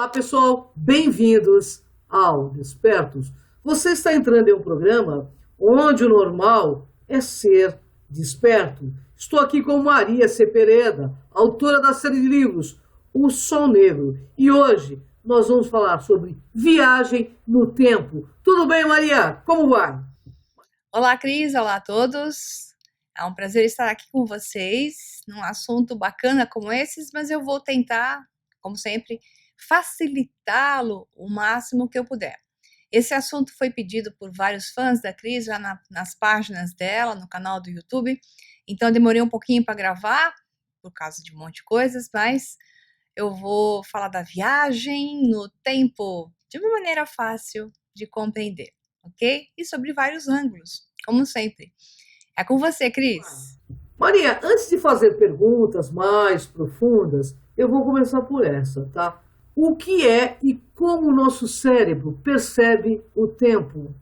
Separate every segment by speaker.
Speaker 1: Olá, pessoal, bem-vindos ao Despertos. Você está entrando em um programa onde o normal é ser desperto. Estou aqui com Maria Cepereda, autora da série de livros O Sol Negro. E hoje nós vamos falar sobre viagem no tempo. Tudo bem, Maria? Como vai?
Speaker 2: Olá, Cris, olá a todos. É um prazer estar aqui com vocês num assunto bacana como esses, mas eu vou tentar, como sempre, facilitá-lo o máximo que eu puder. Esse assunto foi pedido por vários fãs da Cris já nas páginas dela, no canal do YouTube, então eu demorei um pouquinho para gravar, por causa de um monte de coisas, mas eu vou falar da viagem no tempo de uma maneira fácil de compreender, ok? E sobre vários ângulos, como sempre. É com você, Cris.
Speaker 1: Maria, antes de fazer perguntas mais profundas, eu vou começar por essa, tá? O que é e como o nosso cérebro percebe o tempo?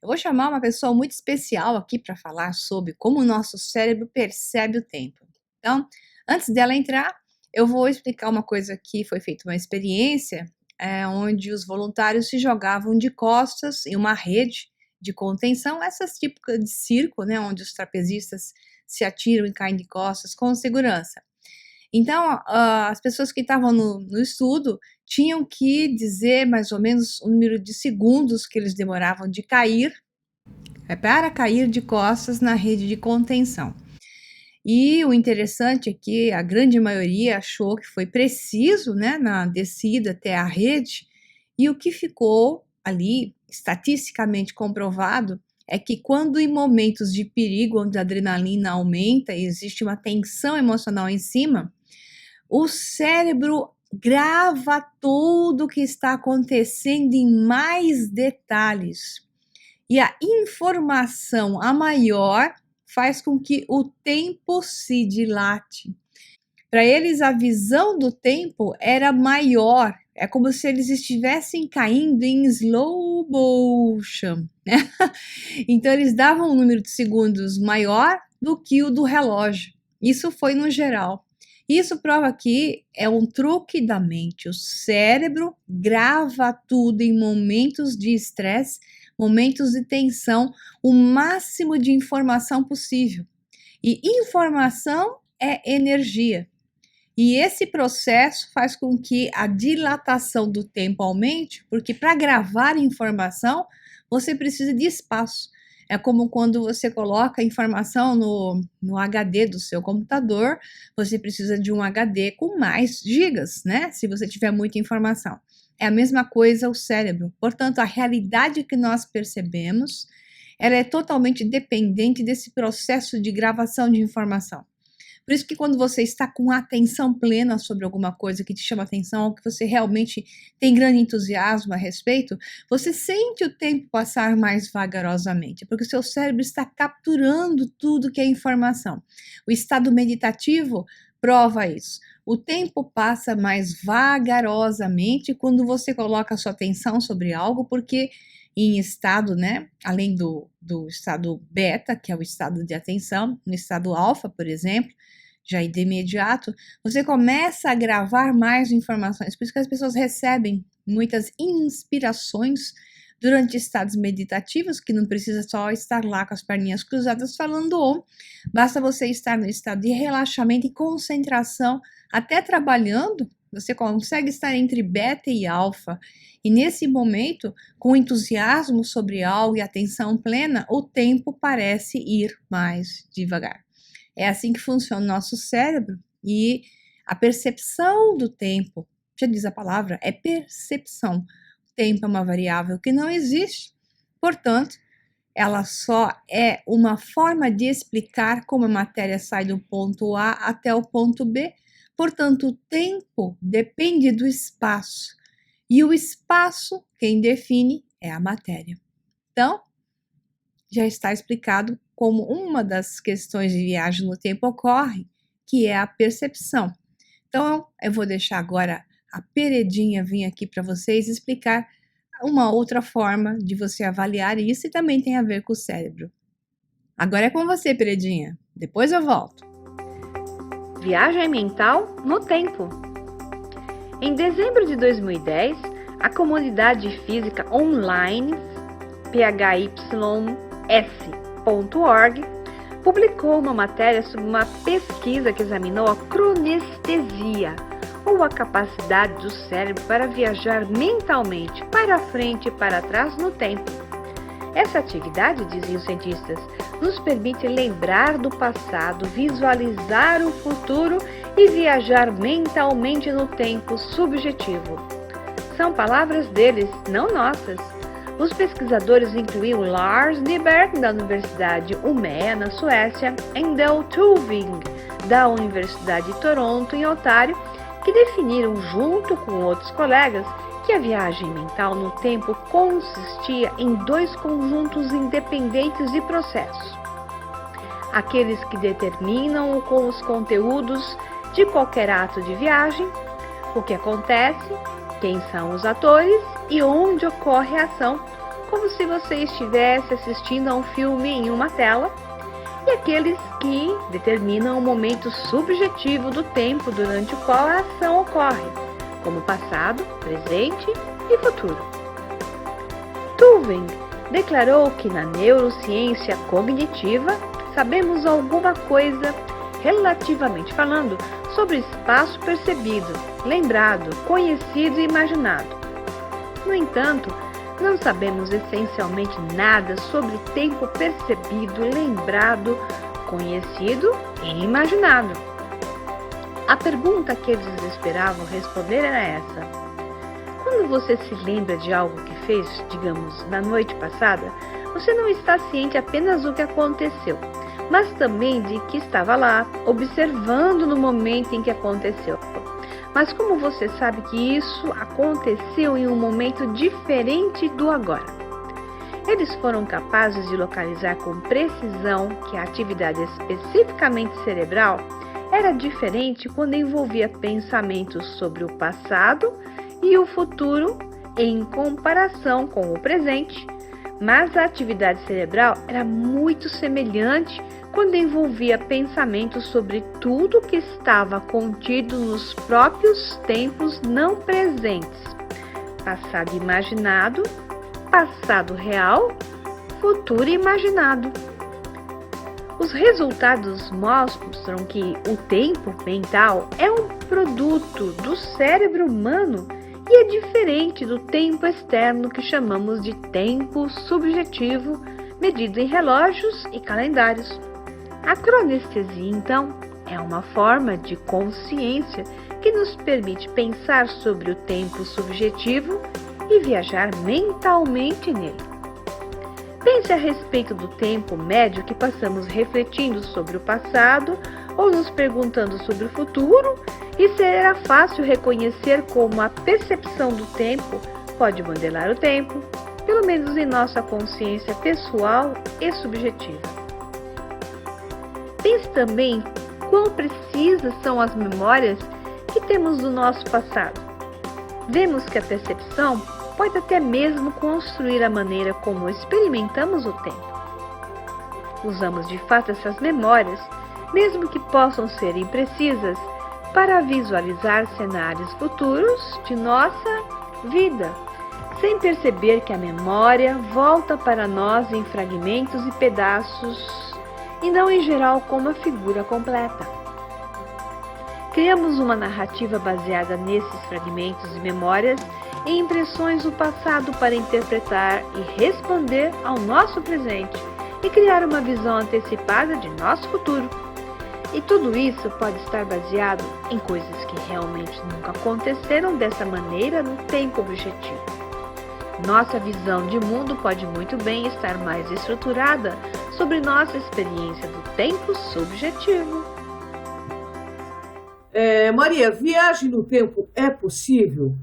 Speaker 2: Eu vou chamar uma pessoa muito especial aqui para falar sobre como o nosso cérebro percebe o tempo. Então, antes dela entrar, eu vou explicar uma coisa que foi feita uma experiência onde os voluntários se jogavam de costas em uma rede de contenção, essas típicas de circo, né, onde os trapezistas se atiram e caem de costas com segurança. Então, as pessoas que estavam no estudo tinham que dizer mais ou menos o número de segundos que eles demoravam de cair, para cair de costas na rede de contenção. E o interessante é que a grande maioria achou que foi preciso, né, na descida até a rede, e o que ficou ali estatisticamente comprovado é que quando em momentos de perigo, onde a adrenalina aumenta e existe uma tensão emocional em cima, o cérebro grava tudo o que está acontecendo em mais detalhes. E a informação a maior faz com que o tempo se dilate. Para eles, a visão do tempo era maior. É como se eles estivessem caindo em slow motion, né? Então, eles davam um número de segundos maior do que o do relógio. Isso foi no geral. Isso prova que é um truque da mente. O cérebro grava tudo em momentos de estresse, momentos de tensão, o máximo de informação possível. E informação é energia. E esse processo faz com que a dilatação do tempo aumente, porque para gravar informação, você precisa de espaço. É como quando você coloca informação no HD do seu computador, você precisa de um HD com mais gigas, né? Se você tiver muita informação. É a mesma coisa o cérebro. Portanto, a realidade que nós percebemos, ela é totalmente dependente desse processo de gravação de informação. Por isso que quando você está com atenção plena sobre alguma coisa que te chama atenção, ou que você realmente tem grande entusiasmo a respeito, você sente o tempo passar mais vagarosamente, porque o seu cérebro está capturando tudo que é informação. O estado meditativo prova isso. O tempo passa mais vagarosamente quando você coloca a sua atenção sobre algo, porque em estado, né, além do estado beta, que é o estado de atenção, no estado alfa, por exemplo, já de imediato, você começa a gravar mais informações. Por isso que as pessoas recebem muitas inspirações durante estados meditativos, que não precisa só estar lá com as perninhas cruzadas falando om, basta você estar no estado de relaxamento e concentração, até trabalhando, você consegue estar entre beta e alfa, e nesse momento, com entusiasmo sobre algo e atenção plena, o tempo parece ir mais devagar. É assim que funciona o nosso cérebro e a percepção do tempo, já diz a palavra, é percepção. O tempo é uma variável que não existe, portanto, ela só é uma forma de explicar como a matéria sai do ponto A até o ponto B. Portanto, o tempo depende do espaço. E o espaço, quem define, é a matéria. Então, já está explicado como uma das questões de viagem no tempo ocorre, que é a percepção. Então, eu vou deixar agora a Peredinha vir aqui para vocês explicar uma outra forma de você avaliar isso e também tem a ver com o cérebro. Agora é com você, Peredinha. Depois eu volto.
Speaker 3: Viagem mental no tempo. Em dezembro de 2010, a comunidade física online phys.org publicou uma matéria sobre uma pesquisa que examinou a cronestesia, ou a capacidade do cérebro para viajar mentalmente para frente e para trás no tempo. Essa atividade, dizem os cientistas, nos permite lembrar do passado, visualizar o futuro e viajar mentalmente no tempo subjetivo. São palavras deles, não nossas. Os pesquisadores incluíam Lars Nyberg, da Universidade Umeå, na Suécia, e Del Tuving, da Universidade de Toronto, em Ontário, que definiram, junto com outros colegas, que a viagem mental no tempo consistia em dois conjuntos independentes de processos. Aqueles que determinam os conteúdos de qualquer ato de viagem, o que acontece, quem são os atores e onde ocorre a ação, como se você estivesse assistindo a um filme em uma tela, e aqueles que determinam o momento subjetivo do tempo durante o qual a ação ocorre, como passado, presente e futuro. Tuving declarou que na neurociência cognitiva sabemos alguma coisa, relativamente falando, sobre espaço percebido, lembrado, conhecido e imaginado. No entanto, não sabemos essencialmente nada sobre tempo percebido, lembrado, conhecido e imaginado. A pergunta que eles esperavam responder era essa: quando você se lembra de algo que fez, digamos, na noite passada, você não está ciente apenas do que aconteceu, mas também de que estava lá, observando no momento em que aconteceu. Mas como você sabe que isso aconteceu em um momento diferente do agora? Eles foram capazes de localizar com precisão que a atividade especificamente cerebral era diferente quando envolvia pensamentos sobre o passado e o futuro em comparação com o presente, mas a atividade cerebral era muito semelhante quando envolvia pensamentos sobre tudo que estava contido nos próprios tempos não presentes, passado imaginado, passado real, futuro imaginado. Os resultados mostram que o tempo mental é um produto do cérebro humano e é diferente do tempo externo que chamamos de tempo subjetivo, medido em relógios e calendários. A cronestesia, então, é uma forma de consciência que nos permite pensar sobre o tempo subjetivo e viajar mentalmente nele. Pense a respeito do tempo médio que passamos refletindo sobre o passado ou nos perguntando sobre o futuro, e será fácil reconhecer como a percepção do tempo pode modelar o tempo, pelo menos em nossa consciência pessoal e subjetiva. Pense também quão precisas são as memórias que temos do nosso passado. Vemos que a percepção pode até mesmo construir a maneira como experimentamos o tempo. Usamos de fato essas memórias, mesmo que possam ser imprecisas, para visualizar cenários futuros de nossa vida, sem perceber que a memória volta para nós em fragmentos e pedaços, e não em geral como a figura completa. Criamos uma narrativa baseada nesses fragmentos e memórias e impressões do passado para interpretar e responder ao nosso presente e criar uma visão antecipada de nosso futuro. E tudo isso pode estar baseado em coisas que realmente nunca aconteceram dessa maneira no tempo objetivo. Nossa visão de mundo pode muito bem estar mais estruturada sobre nossa experiência do tempo subjetivo.
Speaker 1: Maria, viagem no tempo é possível?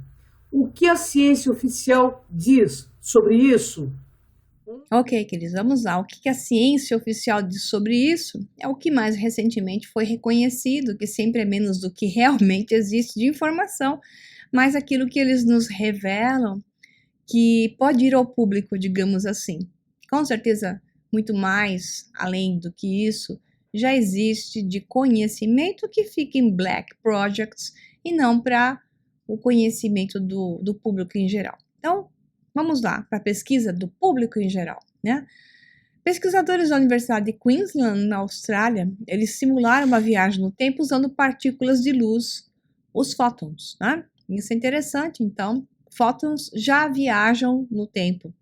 Speaker 1: O que a ciência oficial diz sobre isso?
Speaker 2: Ok, queridos, vamos lá. O que a ciência oficial diz sobre isso é o que mais recentemente foi reconhecido, que sempre é menos do que realmente existe de informação, mas aquilo que eles nos revelam que pode ir ao público, digamos assim. Com certeza, muito mais além do que isso, já existe de conhecimento que fica em black projects e não para o conhecimento do público em geral. Então, vamos lá para a pesquisa do público em geral, né? Pesquisadores da Universidade de Queensland, na Austrália, eles simularam uma viagem no tempo usando partículas de luz, os fótons, né? Isso é interessante, então, fótons já viajam no tempo.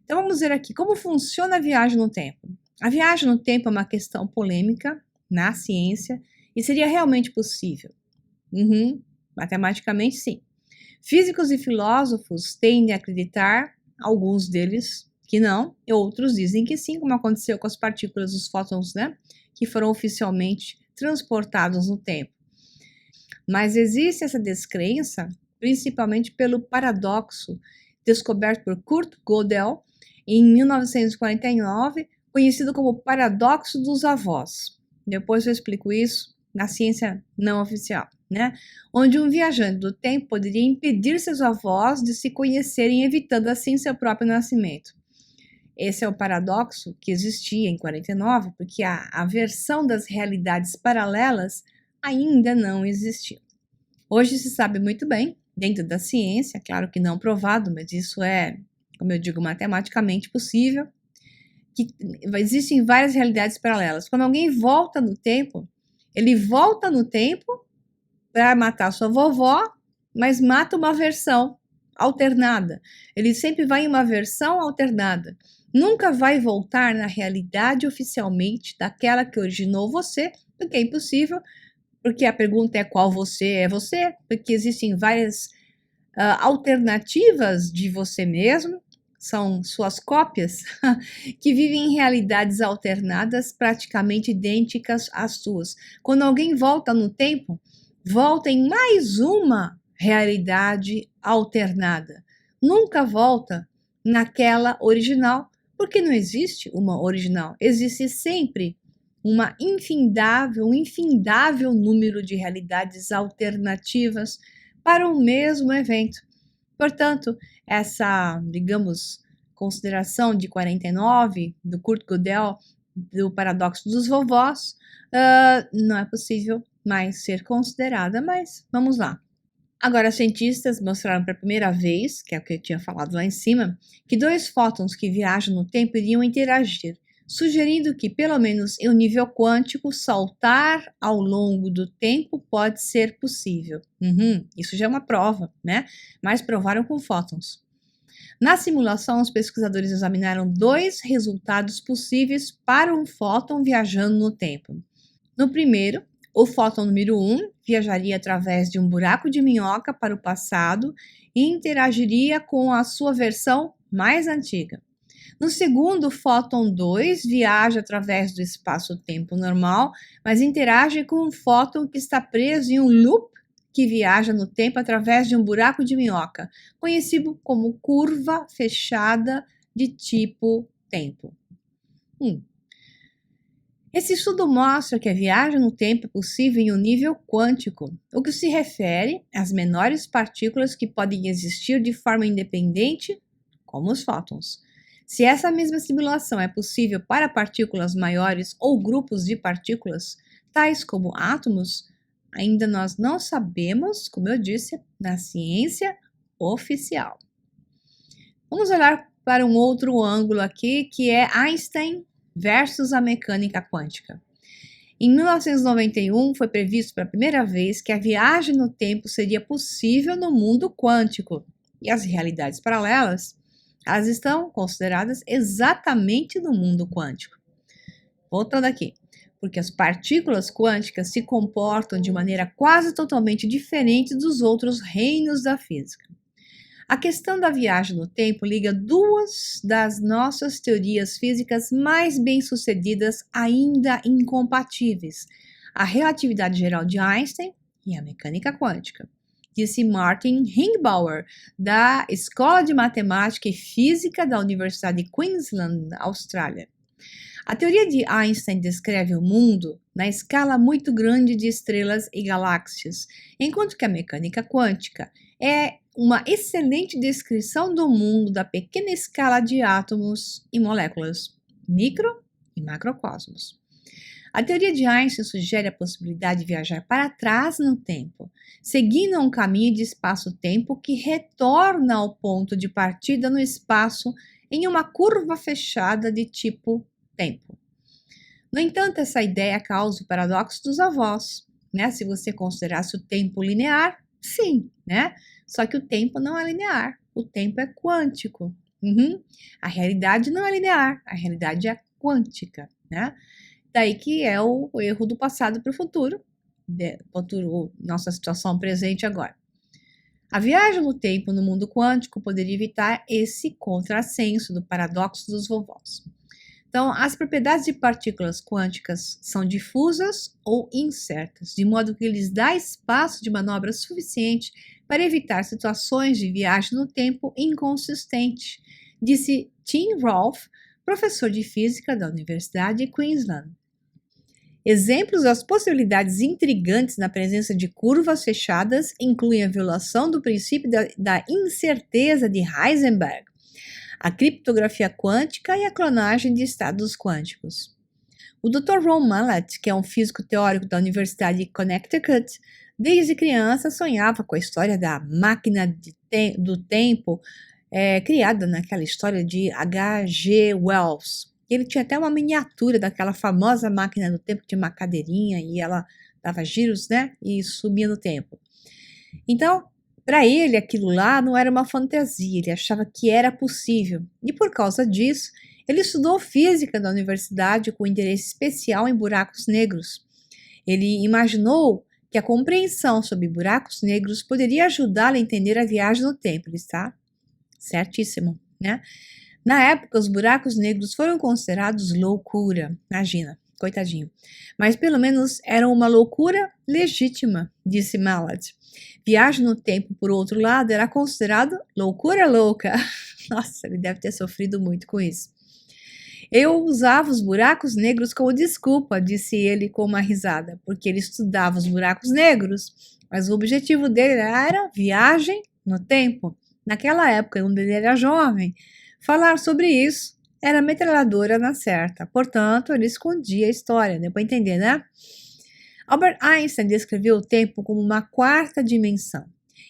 Speaker 2: Então, vamos ver aqui, como funciona a viagem no tempo? A viagem no tempo é uma questão polêmica na ciência e seria realmente possível? Matematicamente, sim. Físicos e filósofos tendem a acreditar, alguns deles, que não, e outros dizem que sim, como aconteceu com as partículas dos fótons, né? Que foram oficialmente transportados no tempo. Mas existe essa descrença, principalmente pelo paradoxo descoberto por Kurt Gödel em 1949, conhecido como paradoxo dos avós. Depois eu explico isso na ciência não oficial, né? Onde um viajante do tempo poderia impedir seus avós de se conhecerem, evitando assim seu próprio nascimento. Esse é o paradoxo que existia em 49, porque a versão das realidades paralelas ainda não existiu. Hoje se sabe muito bem, dentro da ciência, claro que não provado, mas isso é, como eu digo, matematicamente possível, que existem várias realidades paralelas. Quando alguém volta no tempo, ele volta no tempo para matar sua vovó, mas mata uma versão alternada. Ele sempre vai em uma versão alternada. Nunca vai voltar na realidade oficialmente daquela que originou você, porque é impossível, porque a pergunta é qual você, porque existem várias alternativas de você mesmo, são suas cópias, que vivem em realidades alternadas, praticamente idênticas às suas. Quando alguém volta no tempo, volta em mais uma realidade alternada. Nunca volta naquela original, porque não existe uma original. Existe sempre um infindável número de realidades alternativas para o mesmo evento. Portanto, essa, digamos, consideração de 49, do Kurt Gödel, do paradoxo dos vovós, não é possível mais ser considerada, mas vamos lá. Agora, cientistas mostraram pela primeira vez, que é o que eu tinha falado lá em cima, que dois fótons que viajam no tempo iriam interagir, sugerindo que, pelo menos em um nível quântico, saltar ao longo do tempo pode ser possível. Isso já é uma prova, né? Mas provaram com fótons. Na simulação, os pesquisadores examinaram dois resultados possíveis para um fóton viajando no tempo. No primeiro, o fóton número 1 viajaria através de um buraco de minhoca para o passado e interagiria com a sua versão mais antiga. No segundo, o fóton 2 viaja através do espaço-tempo normal, mas interage com um fóton que está preso em um loop que viaja no tempo através de um buraco de minhoca, conhecido como curva fechada de tipo tempo. Esse estudo mostra que a viagem no tempo é possível em um nível quântico, o que se refere às menores partículas que podem existir de forma independente, como os fótons. Se essa mesma simulação é possível para partículas maiores ou grupos de partículas, tais como átomos, ainda nós não sabemos, como eu disse, na ciência oficial. Vamos olhar para um outro ângulo aqui, que é Einstein versus a mecânica quântica. Em 1991, foi previsto pela primeira vez que a viagem no tempo seria possível no mundo quântico. E as realidades paralelas, elas estão consideradas exatamente no mundo quântico. Voltando aqui, porque as partículas quânticas se comportam de maneira quase totalmente diferente dos outros reinos da física. A questão da viagem no tempo liga duas das nossas teorias físicas mais bem-sucedidas ainda incompatíveis, a relatividade geral de Einstein e a mecânica quântica, disse Martin Ringbauer, da Escola de Matemática e Física da Universidade de Queensland, Austrália. A teoria de Einstein descreve o mundo na escala muito grande de estrelas e galáxias, enquanto que a mecânica quântica é uma excelente descrição do mundo da pequena escala de átomos e moléculas, micro e macrocosmos. A teoria de Einstein sugere a possibilidade de viajar para trás no tempo, seguindo um caminho de espaço-tempo que retorna ao ponto de partida no espaço em uma curva fechada de tipo tempo. No entanto, essa ideia causa o paradoxo dos avós, né? Se você considerasse o tempo linear, sim, né? Só que o tempo não é linear, o tempo é quântico. A realidade não é linear, a realidade é quântica, né? Daí que é o erro do passado para o futuro, nossa situação presente agora. A viagem no tempo no mundo quântico poderia evitar esse contrassenso do paradoxo dos vovós. Então, as propriedades de partículas quânticas são difusas ou incertas, de modo que lhes dá espaço de manobra suficiente para evitar situações de viagem no tempo inconsistente, disse Tim Rolfe, professor de física da Universidade de Queensland. Exemplos das possibilidades intrigantes na presença de curvas fechadas incluem a violação do princípio da incerteza de Heisenberg, a criptografia quântica e a clonagem de estados quânticos. O Dr. Ron Mallett, que é um físico teórico da Universidade de Connecticut, desde criança sonhava com a história da máquina do tempo, criada naquela história de H.G. Wells. Ele tinha até uma miniatura daquela famosa máquina do tempo, que tinha uma cadeirinha e ela dava giros, né? E subia no tempo. Então, para ele, aquilo lá não era uma fantasia, ele achava que era possível. E por causa disso, ele estudou física na universidade com interesse especial em buracos negros. Ele imaginou que a compreensão sobre buracos negros poderia ajudá-lo a entender a viagem no tempo. Ele está certíssimo, né? Na época, os buracos negros foram considerados loucura. Imagina, coitadinho. Mas pelo menos eram uma loucura legítima, disse Mallett. Viagem no tempo, por outro lado, era considerado loucura louca. Nossa, ele deve ter sofrido muito com isso. Eu usava os buracos negros como desculpa, disse ele com uma risada, porque ele estudava os buracos negros, mas o objetivo dele era viagem no tempo. Naquela época, quando ele era jovem, falar sobre isso era metralhadora na certa. Portanto, ele escondia a história, deu para entender, né? Albert Einstein descreveu o tempo como uma quarta dimensão.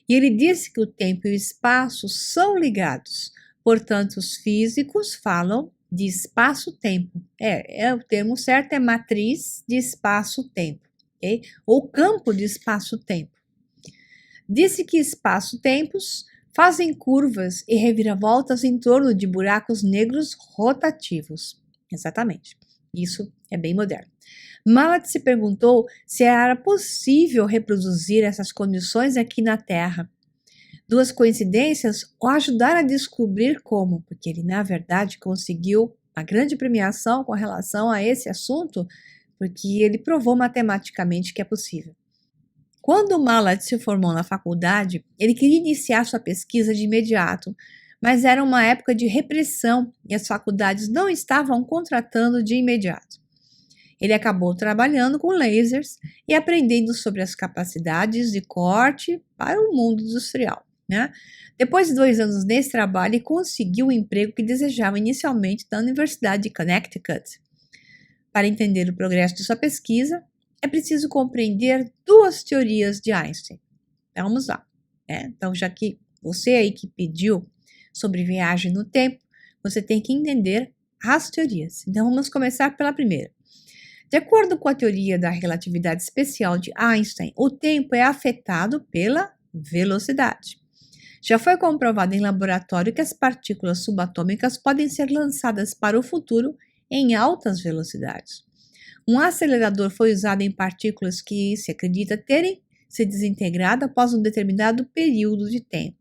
Speaker 2: E ele disse que o tempo e o espaço são ligados. Portanto, os físicos falam de espaço-tempo. O termo certo é matriz de espaço-tempo, okay? Ou campo de espaço-tempo. Disse que espaço-tempos fazem curvas e reviravoltas em torno de buracos negros rotativos. Exatamente. Isso é bem moderno. Mallett se perguntou se era possível reproduzir essas condições aqui na Terra. Duas coincidências o ajudaram a descobrir como, porque ele, na verdade, conseguiu uma grande premiação com relação a esse assunto, porque ele provou matematicamente que é possível. Quando Mallett se formou na faculdade, ele queria iniciar sua pesquisa de imediato, mas era uma época de repressão e as faculdades não estavam contratando de imediato. Ele acabou trabalhando com lasers e aprendendo sobre as capacidades de corte para o mundo industrial, né? Depois de 2 anos nesse trabalho, ele conseguiu o emprego que desejava inicialmente na Universidade de Connecticut. Para entender o progresso de sua pesquisa, é preciso compreender 2 teorias de Einstein. Então, vamos lá. Então, já que você aí que pediu sobre viagem no tempo, você tem que entender as teorias. Então, vamos começar pela primeira. De acordo com a teoria da relatividade especial de Einstein, o tempo é afetado pela velocidade. Já foi comprovado em laboratório que as partículas subatômicas podem ser lançadas para o futuro em altas velocidades. Um acelerador foi usado em partículas que se acredita terem se desintegrado após um determinado período de tempo.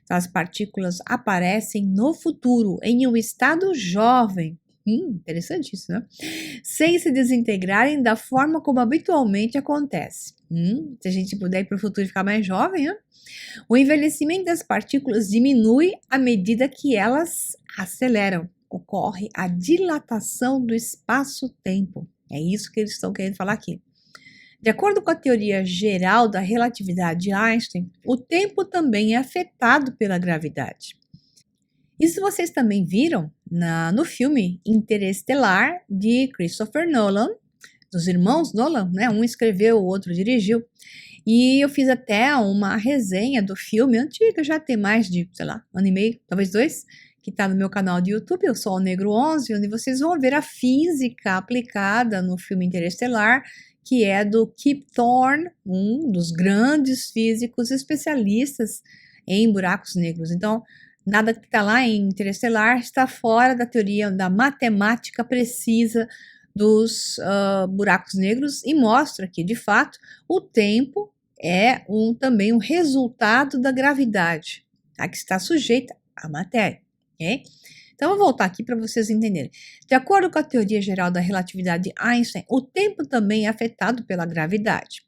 Speaker 2: Então, as partículas aparecem no futuro, em um estado jovem. Interessante isso, né? Sem se desintegrarem da forma como habitualmente acontece. Se a gente puder ir para o futuro e ficar mais jovem, né? O envelhecimento das partículas diminui à medida que elas aceleram. Ocorre a dilatação do espaço-tempo. É isso que eles estão querendo falar aqui. De acordo com a teoria geral da relatividade de Einstein, o tempo também é afetado pela gravidade. Isso vocês também viram no filme Interestelar, de Christopher Nolan, dos irmãos Nolan, né? Um escreveu, o outro dirigiu. E eu fiz até uma resenha do filme antiga, já tem mais de, sei lá, 1 ano e meio, talvez 2, que está no meu canal do YouTube, o Sol Negro 11, onde vocês vão ver a física aplicada no filme Interestelar, que é do Kip Thorne, um dos grandes físicos especialistas em buracos negros. Então, nada que está lá em Interestelar está fora da teoria da matemática precisa dos buracos negros e mostra que, de fato, o tempo é também um resultado da gravidade, tá? Que está sujeita à matéria, ok? Então, eu vou voltar aqui para vocês entenderem. De acordo com a teoria geral da relatividade de Einstein, o tempo também é afetado pela gravidade.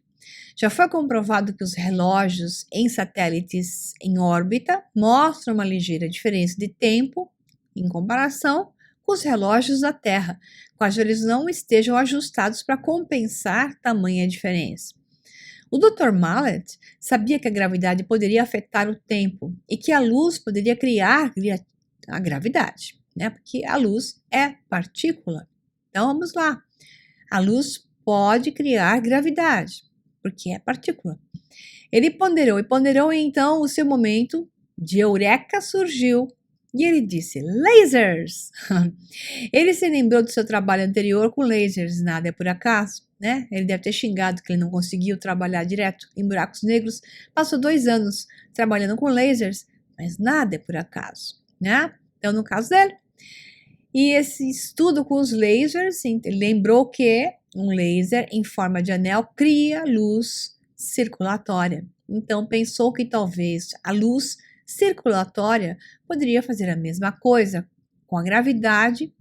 Speaker 2: Já foi comprovado que os relógios em satélites em órbita mostram uma ligeira diferença de tempo em comparação com os relógios da Terra, quais eles não estejam ajustados para compensar tamanha diferença. O Dr. Mallet sabia que a gravidade poderia afetar o tempo e que a luz poderia criar a gravidade, né? Porque a luz é partícula. Então vamos lá. A luz pode criar gravidade, porque é partícula. Ele ponderou e então o seu momento de eureka surgiu e ele disse: lasers! Ele se lembrou do seu trabalho anterior com lasers, nada é por acaso, né? Ele deve ter xingado que ele não conseguiu trabalhar direto em buracos negros. Passou 2 anos trabalhando com lasers, mas nada é por acaso, né? Então, no caso dele, e esse estudo com os lasers, ele lembrou que um laser em forma de anel cria luz circulatória. Então, pensou que talvez a luz circulatória poderia fazer a mesma coisa com a gravidade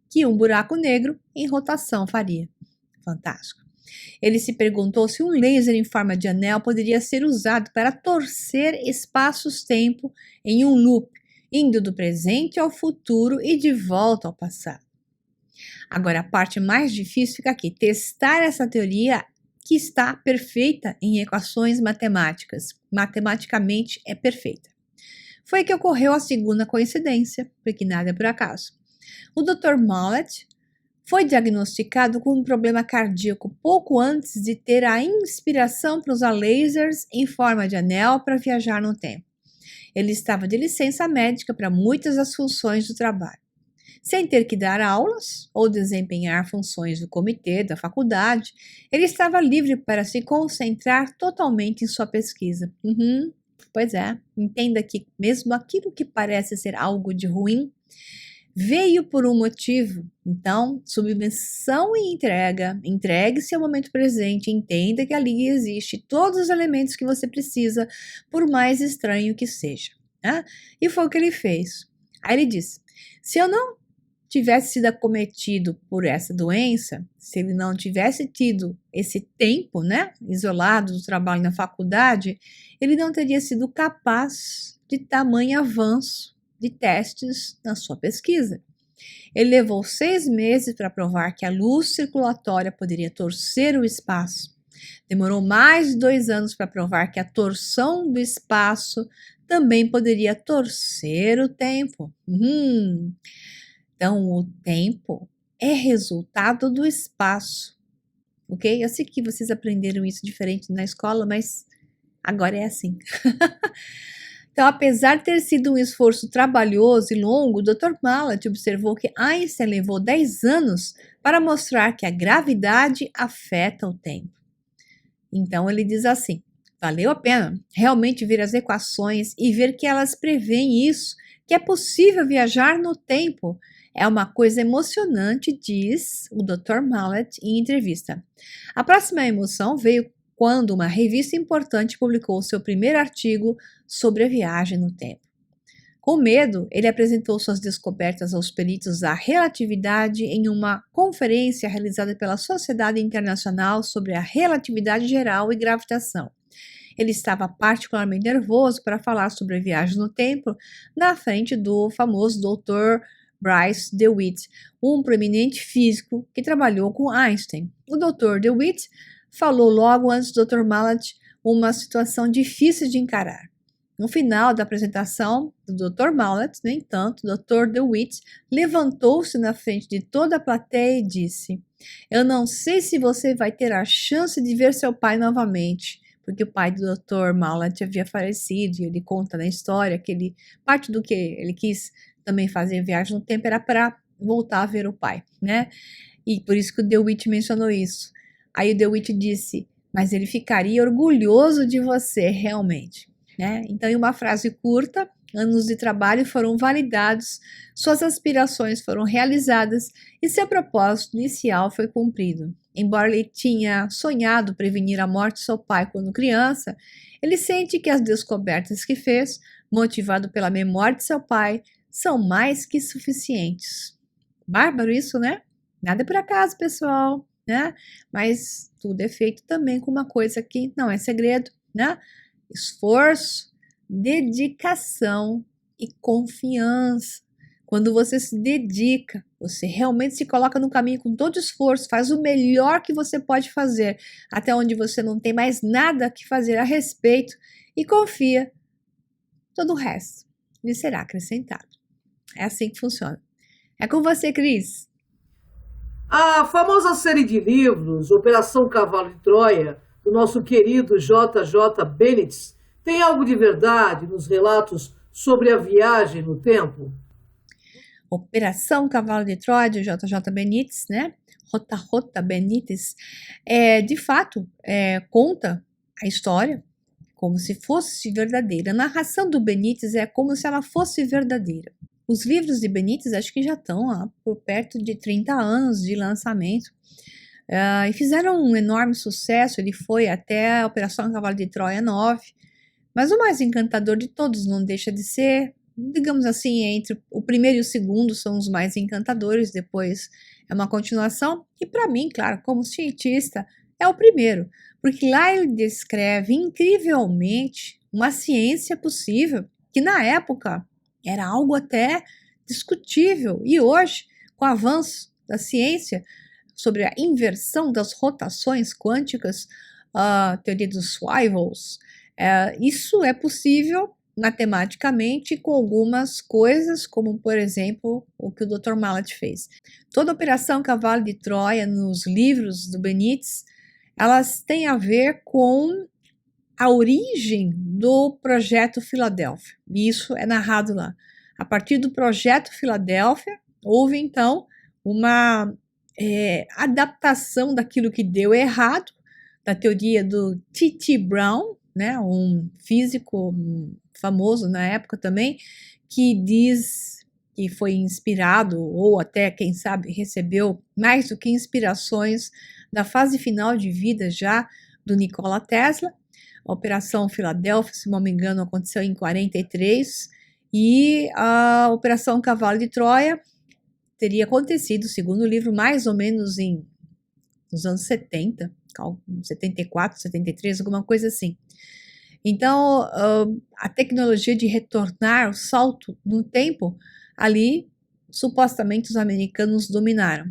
Speaker 2: que um buraco negro em rotação faria. Fantástico. Ele se perguntou se um laser em forma de anel poderia ser usado para torcer espaços-tempo em um loop, indo do presente ao futuro e de volta ao passado. Agora, a parte mais difícil fica aqui, testar essa teoria que está perfeita em equações matemáticas. Matematicamente é perfeita. Foi que ocorreu a segunda coincidência, porque nada é por acaso. O Dr. Mallet foi diagnosticado com um problema cardíaco pouco antes de ter a inspiração para usar lasers em forma de anel para viajar no tempo. Ele estava de licença médica para muitas das funções do trabalho. Sem ter que dar aulas ou desempenhar funções do comitê da faculdade, ele estava livre para se concentrar totalmente em sua pesquisa. Pois é, entenda que mesmo aquilo que parece ser algo de ruim, veio por um motivo. Então, submissão e entrega. Entregue-se ao momento presente, entenda que ali existe todos os elementos que você precisa, por mais estranho que seja. Né? E foi o que ele fez. Aí ele disse, se eu não tivesse sido acometido por essa doença, se ele não tivesse tido esse tempo, né, isolado do trabalho na faculdade, ele não teria sido capaz de tamanho avanço de testes na sua pesquisa. Ele levou 6 meses para provar que a luz circulatória poderia torcer o espaço. Demorou mais de 2 anos para provar que a torção do espaço também poderia torcer o tempo. Então, o tempo é resultado do espaço, ok? Eu sei que vocês aprenderam isso diferente na escola, mas agora é assim. Então, apesar de ter sido um esforço trabalhoso e longo, o Dr. Mallet observou que Einstein levou 10 anos para mostrar que a gravidade afeta o tempo. Então, ele diz assim, valeu a pena realmente ver as equações e ver que elas preveem isso, que é possível viajar no tempo. É uma coisa emocionante, diz o Dr. Mallet em entrevista. A próxima emoção veio quando uma revista importante publicou seu primeiro artigo sobre a viagem no tempo. Com medo, ele apresentou suas descobertas aos peritos da relatividade em uma conferência realizada pela Sociedade Internacional sobre a Relatividade Geral e Gravitação. Ele estava particularmente nervoso para falar sobre a viagem no tempo na frente do famoso Dr. Bryce DeWitt, um proeminente físico que trabalhou com Einstein. O Dr. DeWitt falou logo antes do Dr. Mallet uma situação difícil de encarar. No final da apresentação do Dr. Mallet, no entanto, o Dr. DeWitt levantou-se na frente de toda a plateia e disse: "Eu não sei se você vai ter a chance de ver seu pai novamente", porque o pai do Dr. Mallet havia falecido, e ele conta na história que parte do que ele quis também fazer viagem no tempo era para voltar a ver o pai, né? E por isso que o DeWitt mencionou isso. Aí o DeWitt disse: "Mas ele ficaria orgulhoso de você, realmente", né? Então, em uma frase curta, anos de trabalho foram validados, suas aspirações foram realizadas e seu propósito inicial foi cumprido. Embora ele tinha sonhado prevenir a morte de seu pai quando criança, ele sente que as descobertas que fez, motivado pela memória de seu pai, são mais que suficientes. Bárbaro isso, né? Nada é por acaso, pessoal, né? Mas tudo é feito também com uma coisa que não é segredo, né? Esforço, dedicação e confiança. Quando você se dedica, você realmente se coloca no caminho com todo esforço, faz o melhor que você pode fazer, até onde você não tem mais nada que fazer a respeito e confia, todo o resto lhe será acrescentado. É assim que funciona. É com você, Cris.
Speaker 1: A famosa série de livros, Operação Cavalo de Troia, do nosso querido J.J. Benítez, tem algo de verdade nos relatos sobre a viagem no tempo?
Speaker 2: Operação Cavalo de Troia, de J.J. Benítez, né? J.J. Benítez, de fato, conta a história como se fosse verdadeira. A narração do Benítez é como se ela fosse verdadeira. Os livros de Benítez acho que já estão por perto de 30 anos de lançamento e fizeram um enorme sucesso. Ele foi até a Operação Cavalo de Troia 9, mas o mais encantador de todos não deixa de ser, digamos assim, entre o primeiro e o segundo são os mais encantadores, depois é uma continuação, e para mim, claro, como cientista, é o primeiro, porque lá ele descreve incrivelmente uma ciência possível, que na época era algo até discutível, e hoje, com o avanço da ciência sobre a inversão das rotações quânticas, a teoria dos swivels, isso é possível matematicamente com algumas coisas, como por exemplo o que o Dr. Mallet fez. Toda a Operação Cavalo de Troia nos livros do Benítez, elas têm a ver com a origem do Projeto Filadélfia. E isso é narrado lá. A partir do Projeto Filadélfia, houve então uma adaptação daquilo que deu errado, da teoria do T.T. Brown, né, um físico famoso na época também, que diz que foi inspirado, ou até, quem sabe, recebeu mais do que inspirações da fase final de vida já do Nikola Tesla. A Operação Filadélfia, se não me engano, aconteceu em 43, e a Operação Cavalo de Troia teria acontecido, segundo o livro, mais ou menos nos anos 70, 74, 73, alguma coisa assim. Então, a tecnologia de retornar o salto no tempo, ali, supostamente os americanos dominaram.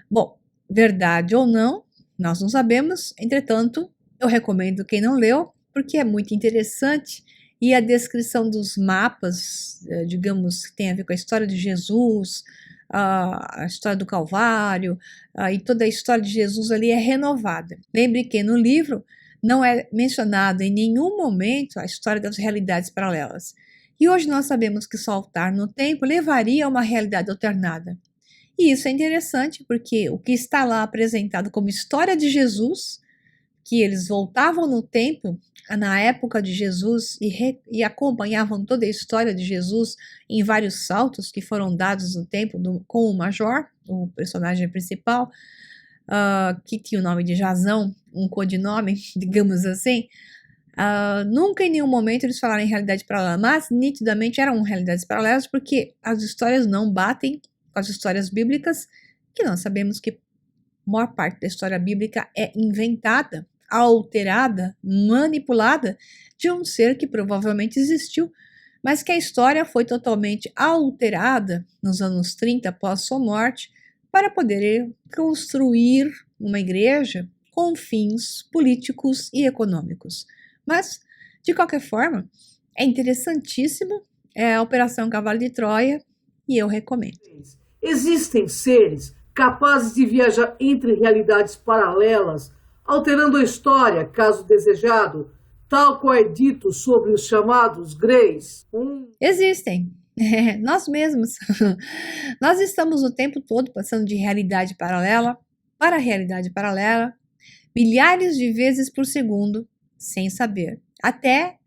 Speaker 2: Bom, verdade ou não, nós não sabemos, entretanto, eu recomendo quem não leu, porque é muito interessante, e a descrição dos mapas, digamos, que tem a ver com a história de Jesus, a história do Calvário, e toda a história de Jesus ali é renovada. Lembre que no livro não é mencionado em nenhum momento a história das realidades paralelas. E hoje nós sabemos que saltar no tempo levaria a uma realidade alternada. E isso é interessante porque o que está lá apresentado como história de Jesus, que eles voltavam no tempo na época de Jesus e acompanhavam toda a história de Jesus em vários saltos que foram dados no tempo com o Major, o personagem principal, que tinha o nome de Jazão, um codinome, digamos assim. Nunca em nenhum momento eles falaram em realidade paralela, mas nitidamente eram realidades paralelas porque as histórias não batem com as histórias bíblicas, que nós sabemos que a maior parte da história bíblica é inventada, alterada, manipulada de um ser que provavelmente existiu, mas que a história foi totalmente alterada nos anos 30 após sua morte para poder construir uma igreja com fins políticos e econômicos. Mas, de qualquer forma, É interessantíssimo, é a Operação Cavalo de Troia e eu recomendo.
Speaker 1: Existem seres capazes de viajar entre realidades paralelas, alterando a história, caso desejado, tal qual é dito sobre os chamados Greys.
Speaker 2: Existem. Nós mesmos. Nós estamos o tempo todo passando de realidade paralela para realidade paralela, milhares de vezes por segundo, sem saber. Até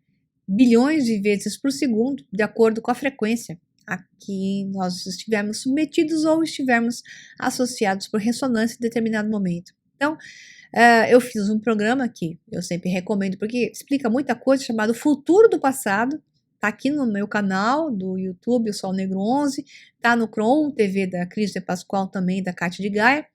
Speaker 2: bilhões de vezes por segundo, de acordo com a frequência a que nós estivermos submetidos ou estivermos associados por ressonância em determinado momento. Então, eu fiz um programa que eu sempre recomendo, porque explica muita coisa, chamado Futuro do Passado. Está aqui no meu canal do YouTube, o Sol Negro 11, está no Cron TV da Cris de Pascoal também, da Cátia de Gaia.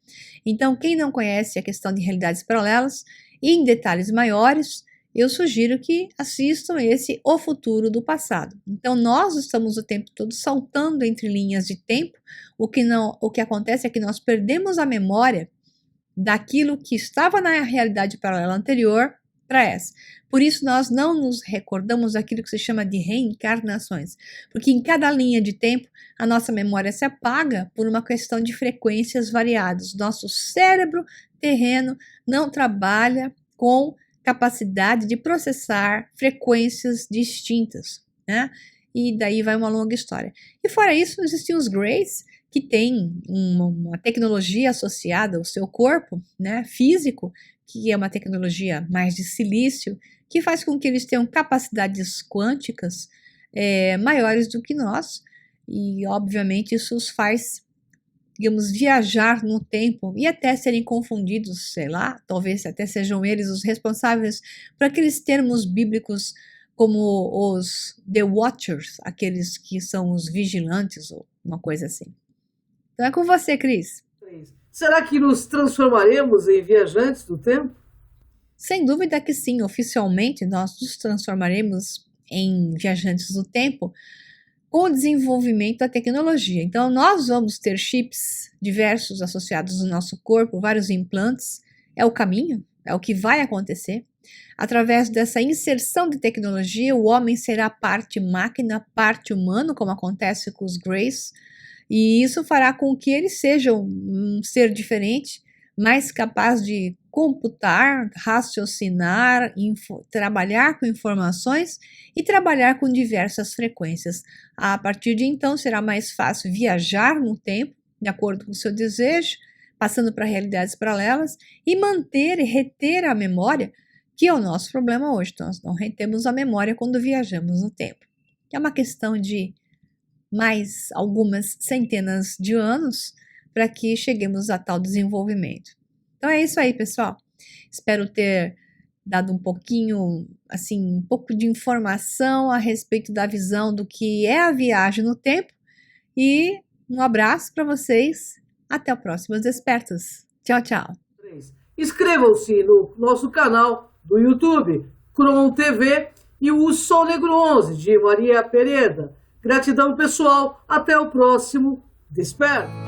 Speaker 2: Então, quem não conhece a questão de realidades paralelas e em detalhes maiores, eu sugiro que assistam esse O Futuro do Passado. Então, nós estamos o tempo todo saltando entre linhas de tempo. O que acontece é que nós perdemos a memória daquilo que estava na realidade paralela anterior para essa. Por isso, nós não nos recordamos daquilo que se chama de reencarnações, porque em cada linha de tempo, a nossa memória se apaga por uma questão de frequências variadas. Nosso cérebro terreno não trabalha com capacidade de processar frequências distintas, né? E daí vai uma longa história. E fora isso, existem os Greys, que têm uma tecnologia associada ao seu corpo, né, físico, que é uma tecnologia mais de silício, que faz com que eles tenham capacidades quânticas maiores do que nós, e obviamente isso os faz, digamos, viajar no tempo e até serem confundidos, sei lá, talvez até sejam eles os responsáveis por aqueles termos bíblicos como os The Watchers, aqueles que são os vigilantes ou uma coisa assim. Então é com você, Cris.
Speaker 1: Será que nos transformaremos em viajantes do tempo?
Speaker 2: Sem dúvida que sim, oficialmente nós nos transformaremos em viajantes do tempo com o desenvolvimento da tecnologia. Então nós vamos ter chips diversos associados no nosso corpo, vários implantes, é o caminho, é o que vai acontecer. Através dessa inserção de tecnologia, o homem será parte máquina, parte humano, como acontece com os Greys, e isso fará com que ele seja um ser diferente, mais capaz de computar, raciocinar, trabalhar com informações e trabalhar com diversas frequências. A partir de então, será mais fácil viajar no tempo, de acordo com o seu desejo, passando para realidades paralelas e manter e reter a memória, que é o nosso problema hoje. Nós não retemos a memória quando viajamos no tempo. É uma questão de mais algumas centenas de anos para que cheguemos a tal desenvolvimento. Então é isso aí, pessoal. Espero ter dado um pouquinho, assim, um pouco de informação a respeito da visão do que é a viagem no tempo e um abraço para vocês. Até o próximo Despertos. Tchau, tchau.
Speaker 1: Inscrevam-se no nosso canal do YouTube, Cron TV e o Sol Negro 11 de Maria Pereda. Gratidão, pessoal. Até o próximo Desperto.